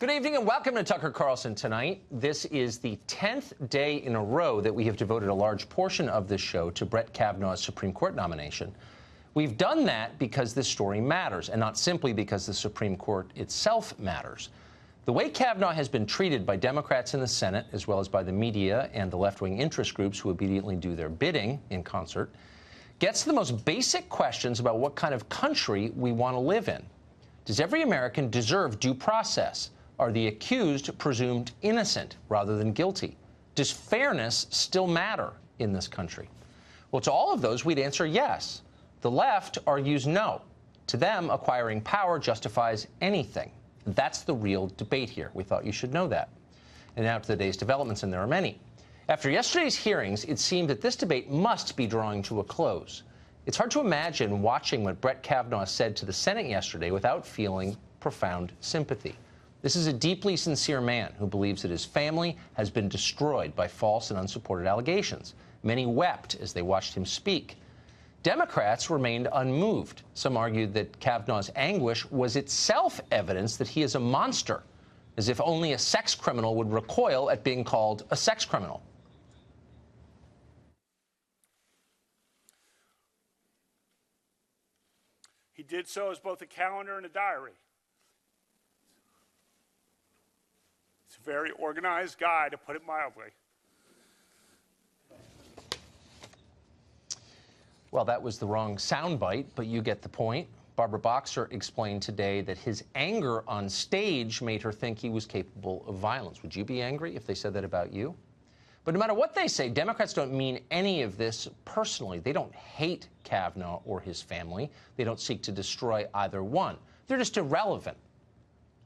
Good evening and welcome to Tucker Carlson Tonight. This is the 10th day in a row that we have devoted a large portion of this show to Brett Kavanaugh's Supreme Court nomination. We've done that because this story matters, and not simply because the Supreme Court itself matters. The way Kavanaugh has been treated by Democrats in the Senate, as well as by the media and the left-wing interest groups who obediently do their bidding in concert, gets to the most basic questions about what kind of country we want to live in. Does every American deserve due process? Are the accused presumed innocent rather than guilty? Does fairness still matter in this country? Well, to all of those, we'd answer yes. The left argues no. To them, acquiring power justifies anything. That's the real debate here. We thought you should know that. And now to the day's developments, and there are many. After yesterday's hearings, it seemed that this debate must be drawing to a close. It's hard to imagine watching what Brett Kavanaugh said to the Senate yesterday without feeling profound sympathy. This is a deeply sincere man who believes that his family has been destroyed by false and unsupported allegations. Many wept as they watched him speak. Democrats remained unmoved. Some argued that Kavanaugh's anguish was itself evidence that he is a monster, as if only a sex criminal would recoil at being called a sex criminal. He did so as both a calendar and a diary. He's a very organized guy, to put it mildly. Well, that was the wrong soundbite, but you get the point. Barbara Boxer explained today that his anger on stage made her think he was capable of violence. Would you be angry if they said that about you? But no matter what they say, Democrats don't mean any of this personally. They don't hate Kavanaugh or his family. They don't seek to destroy either one. They're just irrelevant.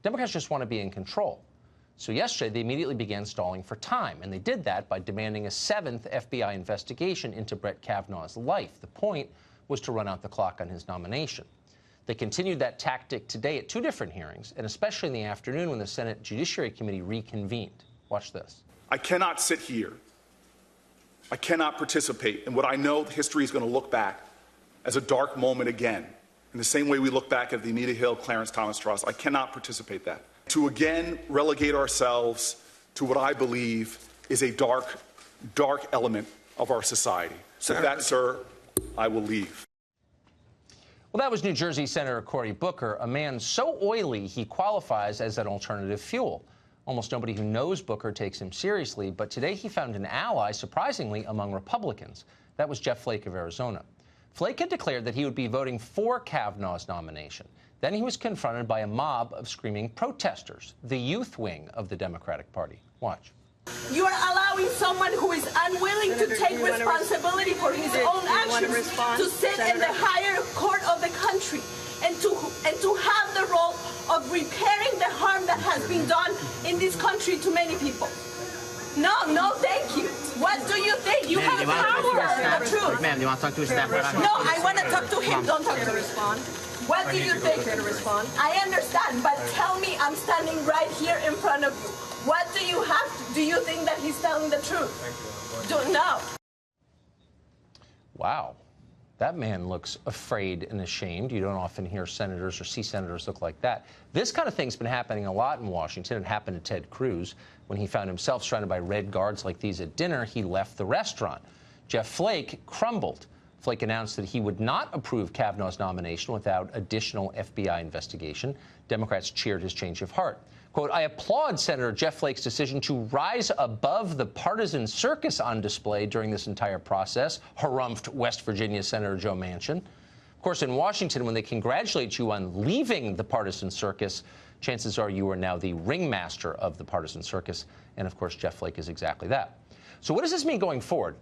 Democrats just want to be in control. So yesterday, they immediately began stalling for time, and they did that by demanding a 7th FBI investigation into Brett Kavanaugh's life. The point was to run out the clock on his nomination. They continued that tactic today at 2 different hearings, and especially in the afternoon when the Senate Judiciary Committee reconvened. Watch this. I cannot sit here. I cannot participate in what I know history is going to look back as a dark moment again, in the same way we look back at the Anita Hill, Clarence Thomas trials. I cannot participate in that. To again relegate ourselves to what I believe is a dark, dark element of our society. So with that, sir, I will leave. Well, that was New Jersey Senator Cory Booker, a man so oily he qualifies as an alternative fuel. Almost nobody who knows Booker takes him seriously, but today he found an ally, surprisingly, among Republicans. That was Jeff Flake of Arizona. Flake had declared that he would be voting for Kavanaugh's nomination. Then he was confronted by a mob of screaming protesters, the youth wing of the Democratic Party. Watch. You are allowing someone who is unwilling to take responsibility for his own actions to sit in the higher court of the country and to have the role of repairing the harm that has been done in this country to many people. No, thank you. What do you think? You have power. The truth. Ma'am, do you want to talk to his staff? No, I want to talk to him. Don't talk to me. What do you think? I understand, but tell me, I'm standing right here in front of you. What do you have? Do you think that he's telling the truth? Don't know. Wow. That man looks afraid and ashamed. You don't often hear senators or see senators look like that. This kind of thing's been happening a lot in Washington. It happened to Ted Cruz. When he found himself surrounded by red guards like these at dinner, he left the restaurant. Jeff Flake crumbled. Flake announced that he would not approve Kavanaugh's nomination without additional FBI investigation. Democrats cheered his change of heart. Quote, I applaud Senator Jeff Flake's decision to rise above the partisan circus on display during this entire process, harumphed West Virginia Senator Joe Manchin. Of course, in Washington, when they congratulate you on leaving the partisan circus, chances are you are now the ringmaster of the partisan circus. And of course, Jeff Flake is exactly that. So what does this mean going forward?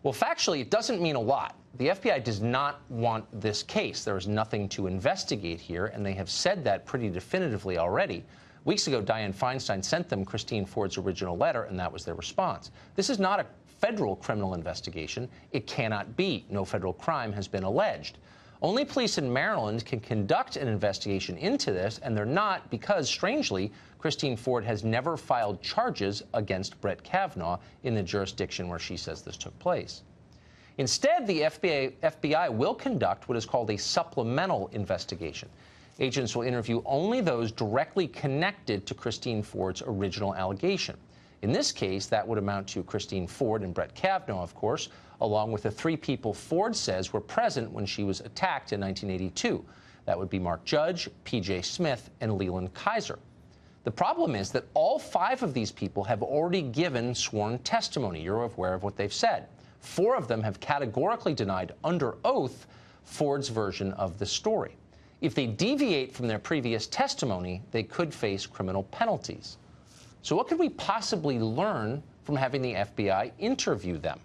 Well, factually, it doesn't mean a lot. The FBI does not want this case. There is nothing to investigate here, and they have said that pretty definitively already. Weeks ago, Dianne Feinstein sent them Christine Ford's original letter, and that was their response. This is not a federal criminal investigation. It cannot be. No federal crime has been alleged. Only police in Maryland can conduct an investigation into this, and they're not because, strangely, Christine Ford has never filed charges against Brett Kavanaugh in the jurisdiction where she says this took place. Instead, the FBI will conduct what is called a supplemental investigation. Agents will interview only those directly connected to Christine Ford's original allegation. In this case, that would amount to Christine Ford and Brett Kavanaugh, of course, along with the 3 people Ford says were present when she was attacked in 1982. That would be Mark Judge, P.J. Smith, and Leland Kaiser. The problem is that all 5 of these people have already given sworn testimony. You're aware of what they've said. 4 of them have categorically denied under oath Ford's version of the story. If they deviate from their previous testimony, they could face criminal penalties. So what could we possibly learn from having the FBI interview them?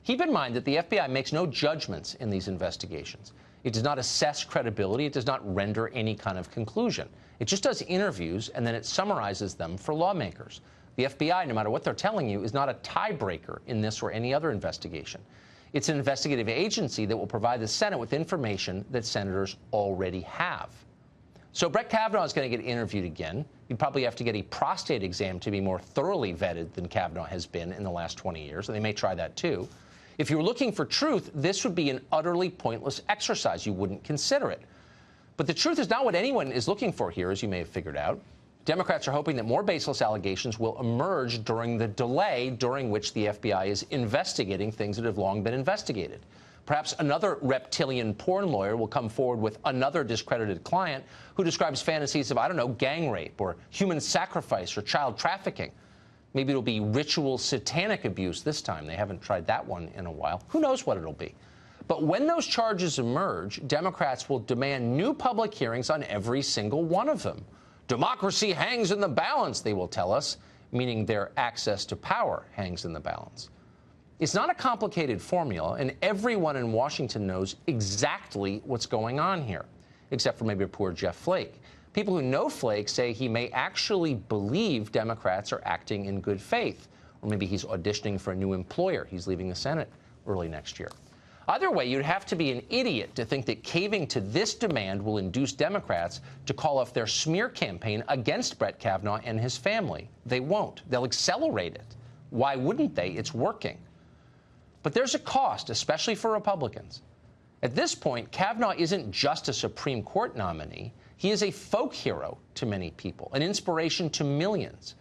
Keep in mind that the FBI makes no judgments in these investigations. It does not assess credibility. It does not render any kind of conclusion. It just does interviews, and then it summarizes them for lawmakers. The FBI, no matter what they're telling you, is not a tiebreaker in this or any other investigation. It's an investigative agency that will provide the Senate with information that senators already have. So Brett Kavanaugh is going to get interviewed again. You'd probably have to get a prostate exam to be more thoroughly vetted than Kavanaugh has been in the last 20 years, and they may try that too. If you were looking for truth, this would be an utterly pointless exercise. You wouldn't consider it. But the truth is not what anyone is looking for here, as you may have figured out. Democrats are hoping that more baseless allegations will emerge during the delay during which the FBI is investigating things that have long been investigated. Perhaps another reptilian porn lawyer will come forward with another discredited client who describes fantasies of, I don't know, gang rape or human sacrifice or child trafficking. Maybe it'll be ritual satanic abuse this time. They haven't tried that one in a while. Who knows what it'll be? But when those charges emerge, Democrats will demand new public hearings on every single one of them. Democracy hangs in the balance, they will tell us, meaning their access to power hangs in the balance. It's not a complicated formula, and everyone in Washington knows exactly what's going on here, except for maybe poor Jeff Flake. People who know Flake say he may actually believe Democrats are acting in good faith, or maybe he's auditioning for a new employer. He's leaving the Senate early next year. Either way, you'd have to be an idiot to think that caving to this demand will induce Democrats to call off their smear campaign against Brett Kavanaugh and his family. They won't. They'll accelerate it. Why wouldn't they? It's working. But there's a cost, especially for Republicans. At this point, Kavanaugh isn't just a Supreme Court nominee. He is a folk hero to many people, an inspiration to millions.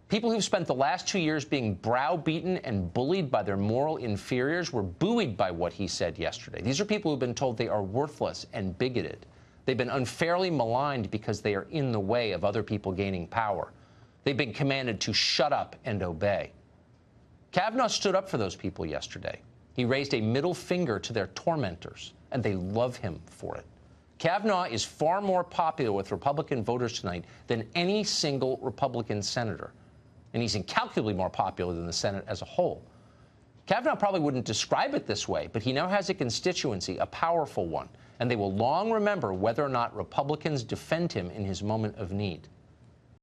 People who've spent the last 2 years being browbeaten and bullied by their moral inferiors were buoyed by what he said yesterday. These are people who've been told they are worthless and bigoted. They've been unfairly maligned because they are in the way of other people gaining power. They've been commanded to shut up and obey. Kavanaugh stood up for those people yesterday. He raised a middle finger to their tormentors, and they love him for it. Kavanaugh is far more popular with Republican voters tonight than any single Republican senator. And he's incalculably more popular than the Senate as a whole. Kavanaugh probably wouldn't describe it this way, but he now has a constituency, a powerful one, and they will long remember whether or not Republicans defend him in his moment of need.